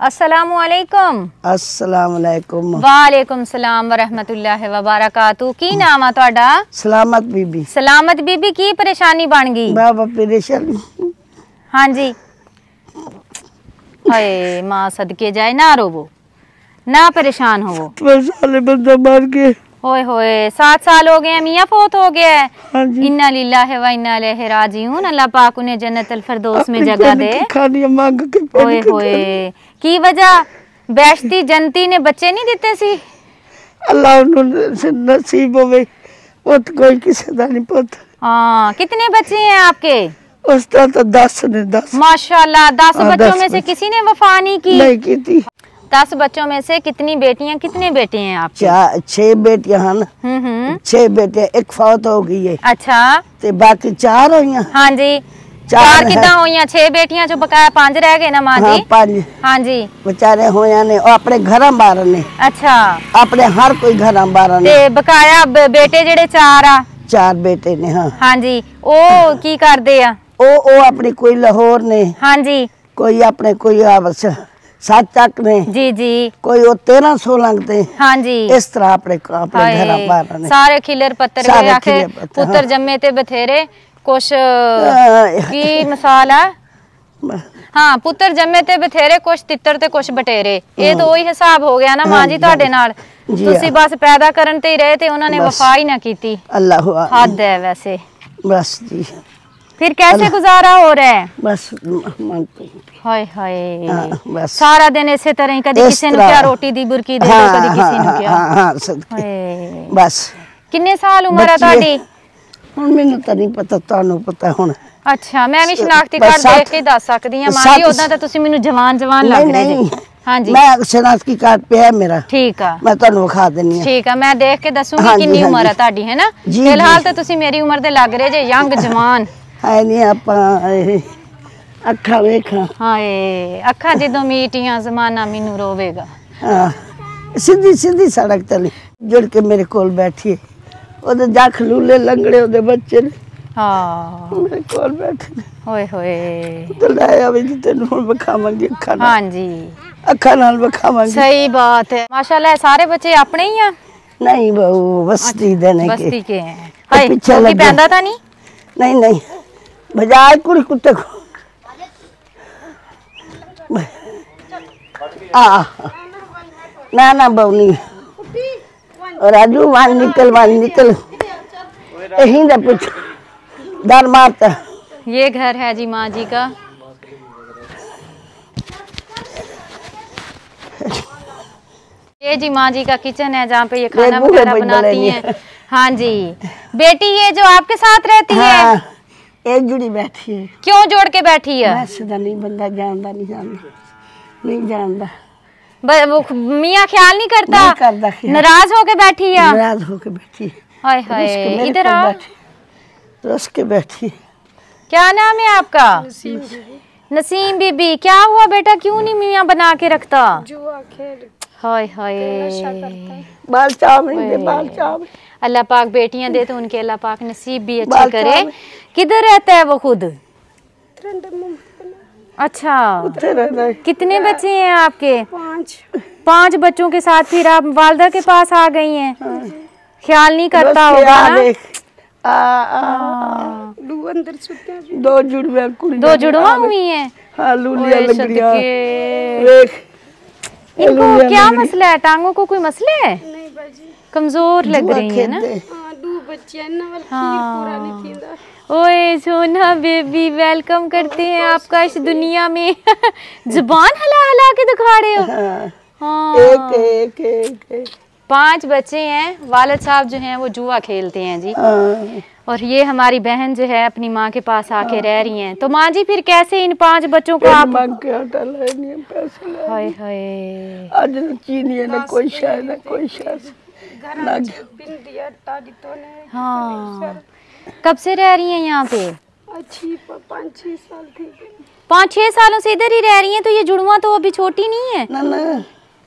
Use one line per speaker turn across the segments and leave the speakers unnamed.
अस्सलामु अलैकुम।
अस्सलाम वालेकुम।
वालेकुम सलाम व रहमतुल्लाहि व बरकातहू। की नाम है ਤੁਹਾਡਾ?
सलामत बीबी।
सलामत बीबी, की परेशानी बन गई?
बाबा परेशानी।
हाँ जी। हाय माँ सदके जाए, ना रोवो, ना परेशान हो।
साले बंदा मार के।
होए होए 7 साल हो गए, मियाँ फोत हो गया है।
हाँ जी।
इन्ना लिल्लाहि व इन्ना इलैहि राजिऊन। अल्लाह पाक उन्हें जन्नतुल फिरदौस में जगह दे। होए होए की वजह? बैश्ती जनती ने बच्चे नहीं दिते सी?
अल्लाह उन्होंने नसीब होवे, पुत कोई किसी दा नहीं पुत।
हाँ, कितने बच्चे हैं आपके?
उस तरह तो 10 ने 10।
माशाल्लाह 10 बच्चों में से किसी ने वफा नहीं की?
नहीं की थी।
10 बच्चों में से कितनी बेटियां कितने बेटे हैं आपके?
6 बेटियां हैं। 6 बेटे, एक फौत हो गई है।
अच्छा,
ते बाकी 4 हुई।
हाँ जी। 4 किदा हुई? 6 बेटियां जो बकाया 5 रह गए ना माँ जी?
5।
हाँ जी।
बेचारे होया ने अपने घर बाहर ने।
अच्छा,
अपने हर कोई घर बाहर ने।
ते बकाया बेटे जेड़े 4 आ?
4 बेटे ने। हाँ
हाँ जी। ओ की करदे आ?
ओ अपनी कोई लाहौर ने।
हाँ जी।
कोई अपने कोई आवस 7 तक ने।
जी जी।
कोई वो 13-16 ते।
हाँ जी।
इस तरह अपने घर बाहर ने
सारे खिलर पत्तर गए आखे पुत्र जम्मे ते बथेरे कुछ की मिसाल है। हाँ, पुत्र जम्मे ते बथेरे कुछ तितर ते कुछ बटेरे। ये तो वही हिसाब हो गया ना माँ जी ਤੁਹਾਡੇ ਨਾਲ। ਤੁਸੀਂ बस पैदा करन ते ही रहे थे, उन्होंने वफा ही ना की।
अल्लाह
हद है वैसे।
बस जी।
फिर कैसे गुजारा हो रहा है?
बस
हाय हाय
बस
सारा दिन इसे तरह ही, कदी किसी ने क्या रोटी दी बुरकी दे दो, कदी किसी ने क्या।
हां बस।
कितने साल उम्र है ਤੁਹਾਡੀ?
ਹੁਣ ਮੈਨੂੰ ਤਾਂ ਨਹੀਂ ਪਤਾ, ਤੁਹਾਨੂੰ ਪਤਾ ਹੁਣ।
अच्छा, मैं भी शनाख्ती कार्ड देख के दस सकती हूं मां जी, ओदा तो तुसी मेनू जवान जवान लग रहे जी। हां जी,
मैं शनाख्ती कार्ड पे है मेरा।
ठीक है,
मैं ਤੁਹਾਨੂੰ ਵਿਖਾ ਦਿੰਨੀ ਆ।
ठीक है, मैं देख के दसूंगी कितनी उम्र है ਤੁਹਾਡੀ, है ना? फिलहाल तो तुसी मेरी उम्र दे लग रहे जे, यंग जवान
है नहीं। ਆਪਾਂ ਅੱਖਾਂ ਵੇਖਾਂ।
हाय अखा ਜਦੋਂ ਮੀਟੀਆਂ ਜ਼ਮਾਨਾ ਮੈਨੂੰ ਰੋਵੇਗਾ।
हां, सीधी सीधी सड़क तले जुड़ के मेरे कोल बैठी, ओदे जख लूले लंगड़े ओदे बच्चे ने।
हां,
मेरे कोल बैठे।
होए होए
तो लाया भी तेन हुण विखावांगी अखां नाल।
हां जी,
अखां नाल विखावांगी।
सही बात है। माशाल्लाह सारे बच्चे अपने ही हैं?
नहीं बहू, बस्ती देने के।
बस्ती के हैं। हाय
पीछे
लगी पैंदा था नहीं?
नहीं नहीं, बजाय कुड़ी कुत्ते को ना ना बहू नहीं। राजू वन निकल यही ना पूछ डर मारता।
ये घर है जी माँ जी का। ये जी माँ जी का किचन है जहाँ पे ये खाना वगैरह बनाती हैं। हाँ जी। बेटी ये जो आपके साथ रहती है?
एक जुड़ी बैठी है।
क्यों जोड़ के बैठी है?
नहीं बंदा जानता नहीं जानता।
वो मियाँ ख्याल नहीं करता?
नहीं करता।
नाराज होके बैठी है?
नाराज होके बैठी।
हाय हाय, इधर आओ।
रस के बैठी।
क्या नाम है आपका? नसीम बीबी। क्या हुआ बेटा, क्यों नहीं मियाँ बना के रखता?
जुआ खेल।
हाय हाय,
बाल चाव नहीं दे, बाल चाव।
अल्लाह पाक बेटियां दे तो उनके अल्लाह पाक नसीब भी अच्छे करे। किधर रहता है वो खुद? अच्छा, कितने बच्चे हैं आपके? 5 बच्चों के साथ फिर आप वालदा के पास आ गई हैं। ख्याल नहीं करता होगा ना? दो जुड़वा हुई हैं।
हाँ, लूलियां लग रही
हैं। इनको क्या मसला है? टांगों को कोई मसले है?
नहीं बाजी,
कमजोर लग रही है ना? ओए सोना बेबी, वेलकम करते हैं आपका इस दुनिया में। जुबान हला हला के दिखा रहे हो। हाँ, एक 5 बच्चे हैं। वालिद साहब जो हैं वो जुआ खेलते हैं जी। और ये हमारी बहन जो है अपनी माँ के पास आके रह रही हैं। तो माँ जी फिर कैसे इन 5 बच्चों को आप? हाय हाय,
आज चीनी ना कोई शायद ना कोई शायद।
हाँ, कब से रह रही हैं यहाँ पे?
5-6 साल थी।
5-6 सालों से इधर ही रह रही हैं। तो ये जुड़वा तो अभी छोटी नहीं है?
ना ना,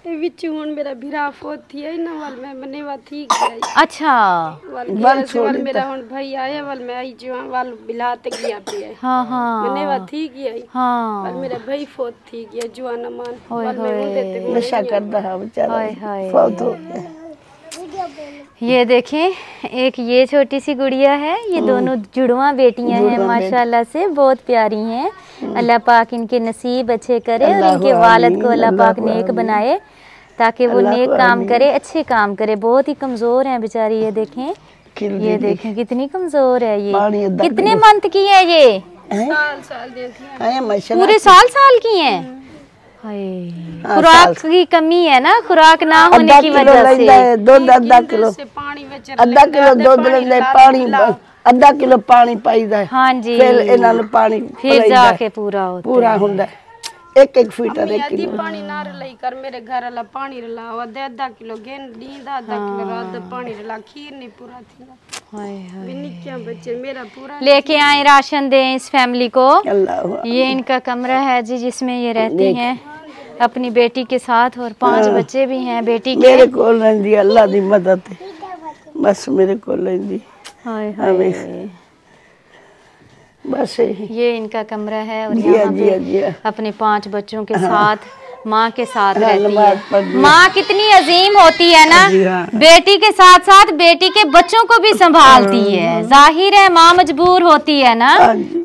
विच हुन मेरा भिरा फोत थी है ना वाल मैं बनेवा थी गई।
अच्छा
वाल मेरा हुन भाई आया वाल मैं आई जो वाल बिला तक गया पे है।
हाँ हाँ
बनेवा थी गई।
हाँ
वाल मेरा भाई फोत थी गया जुआन मान
ओए
वाल मैं हुन देते
होए
नशा करता है बेचारा,
हाय हाय।
फौत हो गया।
ये देखें, एक ये छोटी सी गुड़िया है, ये दोनों जुड़वा बेटियां हैं माशाल्लाह से, बहुत प्यारी हैं। अल्लाह पाक इनके नसीब अच्छे करे और इनके वालिद को अल्लाह पाक नेक बनाए ताकि वो नेक काम करे, अच्छे काम करे। बहुत ही कमजोर हैं बेचारी, ये देखें, ये देखें कितनी कमजोर है ये। कितने मंथ की है ये?
साल देती है
पूरे साल की हैं। खुराक की कमी है ना, खुराक ना होने की वजह से।
दूध आधा किलो दूध लेंदे, पानी आधा किलो पानी पाईदा।
हाँ जी,
फिर इन्हां नूं पानी
फिर जाके पूरा
हुंदा है। एक फीटर एक
किलो पानी ना रलाई कर मेरे घर वाला पानी रला आधा किलो गेन नींद आधा किलो रात पानी रला खीर नहीं पूरा थी।
हाय हाय,
क्या बच्चे मेरा पूरा
लेके आए राशन दें इस फैमिली को।
अल्लाह,
ये इनका कमरा है जी जिसमें ये रहती हैं अपनी बेटी के साथ, और 5 बच्चे भी हैं बेटी के।
मेरे को रहिंदी अल्लाह दी मदद है, बस मेरे को रहिंदी।
हाय हाय,
बस
ये इनका कमरा है और
जी
यहाँ
जी
पे
जी
अपने 5 बच्चों के साथ माँ के साथ रहती है। माँ कितनी अजीम होती है ना, बेटी के साथ साथ बेटी के बच्चों को भी संभालती है। जाहिर है माँ मजबूर होती है ना,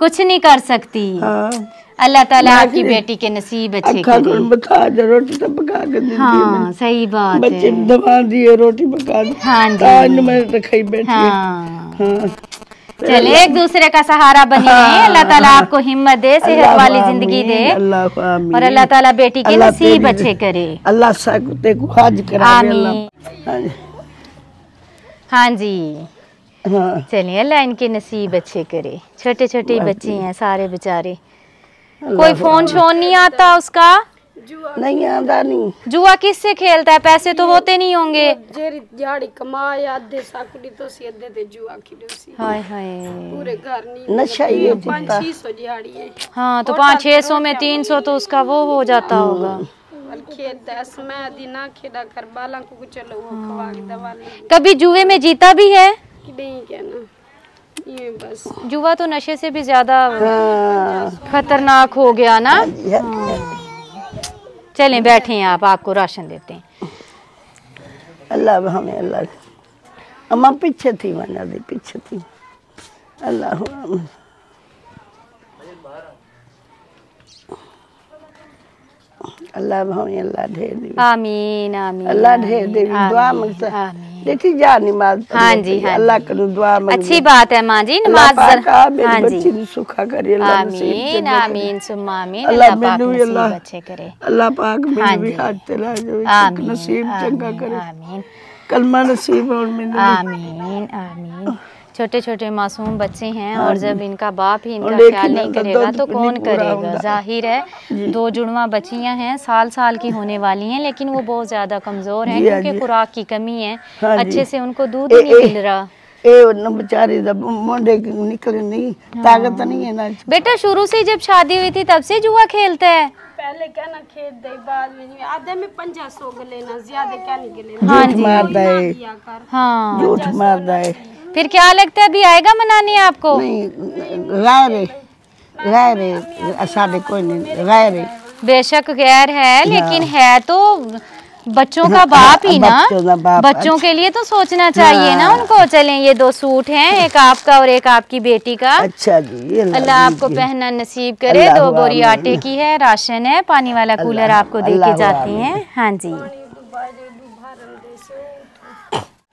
कुछ नहीं कर सकती। अल्लाह ताला आपकी बेटी के नसीब अच्छे करे।
बता दे, रोटी तो पका के दी।
हाँ सही बात
बच्चे
है।
दबा दिए, रोटी पका दी।
हाँ जी,
आज मैं रखाई बैठी।
हाँ चले, एक दूसरे का सहारा बने रहें। अल्लाह ताला आपको हिम्मत दे, सेहत वाली जिंदगी दे, और अल्लाह ताला बेटी के नसीब अच्छे करे।
अल्लाह सकते को हाज करा।
आमीन। हाँ जी, चलिए अल्लाह इनके नसीब अच्छे करे। छोटे छोटे बच्चे हैं सारे बेचारे। कोई फोन शोन नहीं आता उसका?
नहीं आता नहीं।
जुआ किससे खेलता है? पैसे तो होते नहीं होंगे।
जेरी दिहाड़ी कमाए आधे साकुड़ी तो सी आधे ते जुआ खिलोसी।
हाय हाय,
पूरे घर नहीं
नशा ही है।
500-600 दिहाड़ी है।
हाँ तो 500-600 में 300 तो उसका वो हो जाता होगा।
खेत मैं दिना खेड़ा कर बाला को चलो वो खवा के दवा ले।
कभी जुए में जीता भी है?
नहीं कहना ये बस।
जुआ तो नशे से भी ज्यादा खतरनाक हो गया ना। चलें बैठे हैं आप, आपको राशन देते हैं।
अल्लाह हमें अल्लाह, अम्मा पीछे थी, मैंने दी पीछे थी। अल्लाह अल्लाह हमें अल्लाह ढेर दे।
आमीन आमीन,
अल्लाह ढेर दे। दुआ मांगता देखी जा नमाज।
हाँ जी, हाँ
अल्लाह करू दुआ मांग।
अच्छी बात है माँ जी, नमाज। हाँ जी,
बच्ची दी सुखा करे अल्लाह।
आमीन आमीन सुम्मा आमीन। अल्लाह पाक नसीब अच्छे करे।
अल्लाह पाक मेरे भी हाथ चला जो, नसीब चंगा करे।
आमीन,
कलमा नसीब और मैंने।
आमीन आमीन। छोटे छोटे मासूम बच्चे हैं और जब इनका बाप ही इनका ख्याल नहीं करेगा तो कौन करेगा। जाहिर है 2 जुड़वा बच्चियां हैं, साल की होने वाली हैं, लेकिन वो बहुत ज्यादा कमजोर हैं क्योंकि खुराक की कमी है। अच्छे से उनको दूध नहीं मिल रहा।
बेचारी मुंडे निकले नहीं, ताकत नहीं है ना।
बेटा शुरू से जब शादी हुई थी तब से जुआ खेलता है?
पहले क्या ना खेत दे, बाद में आधे में 500 गले ना, ज्यादा क्या नहीं गले।
हाँ
झूठ मारदा है।
हाँ
झूठ मारदा है।
फिर क्या लगता है अभी आएगा मनाने आपको?
नहीं, गैर है साढ़े कोई नहीं, गैर है।
बेशक गैर है, लेकिन है तो बच्चों का बाप ही ना। बच्चों के लिए तो सोचना चाहिए ना उनको। चलें ये 2 सूट हैं, एक आपका और एक आपकी बेटी का।
अच्छा जी,
अल्लाह आपको पहनना नसीब करे। 2 बोरी आटे की है, राशन है, पानी वाला कूलर आपको दे के जाती हैं। हाँ जी,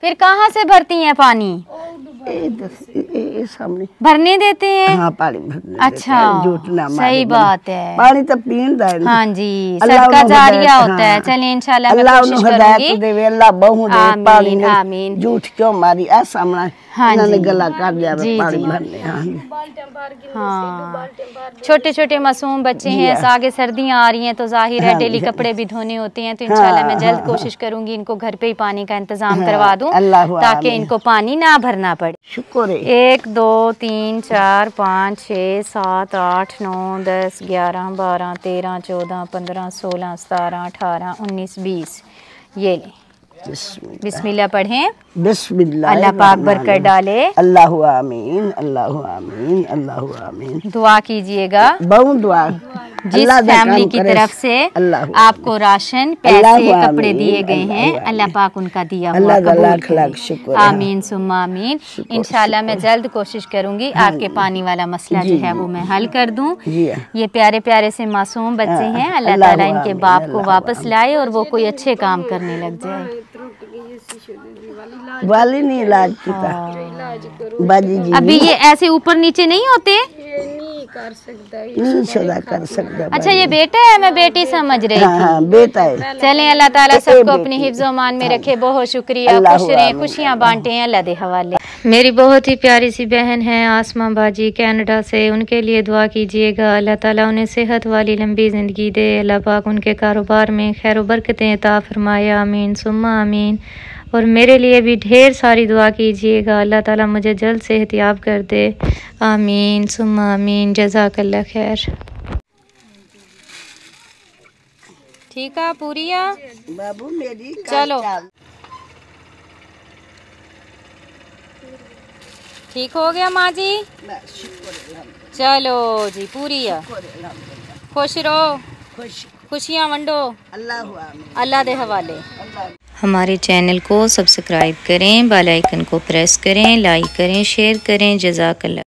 फिर कहाँ से भरती हैं पानी?
सामने
भरने देते हैं।
हाँ, पानी भरने।
अच्छा,
झूठ ना मारे।
सही बात है।
पानी तो पीन दा है।
हाँ जी, सदका जारिया होता है। चलिए इंशाल्लाह मैं कोशिश करूंगी।
देवे अल्लाह बहु दे पानी में।
आमीन।
झूठ क्यों मारी आ सामने।
हाँ जी,
गला काट दिया पानी भरने।
हाँ, छोटे छोटे मासूम बच्चे हैं, आगे सर्दियाँ आ रही हैं तो जाहिर है डेली कपड़े भी धोने होते हैं। तो इंशाल्लाह मैं जल्द कोशिश करूंगी इनको घर पे ही पानी का इंतजाम करवा दूं ताकि इनको पानी ना भरना पड़े।
शुक्र है।
1 2 3 4 5 6 7 8 9 10 11 12 13 14 15 16 17 18 19 20। ये ले, बिस्मिल्लाह पढ़ें।
बिस्मिल्लाह,
अल्लाह पाक बरकत डाले।
अल्लाहु आमीन, अल्लाहु आमीन, अल्लाहु आमीन।
दुआ कीजिएगा
बहुत दुआ।
जिस फैमिली की तरफ से आपको राशन, पैसे, कपड़े दिए गए हैं, अल्लाह पाक उनका दिया हुआ कबूल करे। आमीन सुम्मा आमीन। इंशाल्लाह मैं जल्द कोशिश करूंगी आपके पानी वाला मसला जो है वो मैं हल कर दूं। ये प्यारे प्यारे से मासूम बच्चे हैं, अल्लाह ताला इनके बाप को वापस लाए और वो कोई अच्छे काम करने लग जाए।
वाली नहीं इलाज किया बाजी जी।
अभी ये ऐसे ऊपर नीचे नहीं होते,
नहीं कर सकता,
नहीं सदा कर सकता।
अच्छा ये बेटा है, मैं बेटी समझ रही थी।
हाँ, बेटा है।
चलें, अल्लाह ताला सबको अपनी हिफ्ज़ मान में रखे। बहुत शुक्रिया, खुश रहें, खुशियाँ बांटे हैं, अल्लाह दे हवाले। मेरी बहुत ही प्यारी सी बहन है आसमा बाजी कनाडा से, उनके लिए दुआ कीजिएगा। अल्लाह ताला उन्हें सेहत वाली लंबी ज़िंदगी दे। अल्लाह पाक उनके कारोबार में खैर बरकतें अता फरमाए। आमीन सुम्मा आमीन। और मेरे लिए भी ढेर सारी दुआ कीजिएगा, अल्लाह ताला मुझे जल्द सेहतियाब कर दे। आमीन सुम्मा आमीन। जज़ाकल्लाह खैर। ठीक है पूरिया
बाबू मेरी
चलो ठीक हो गया माँ जी। चलो जी पूरिया खुश रहो, खुशियाँ वंडो, अल्लाह दे हवाले। हमारे चैनल को सब्सक्राइब करें, बेल आइकन को प्रेस करें, लाइक करें, शेयर करें। जज़ाकल्लाह।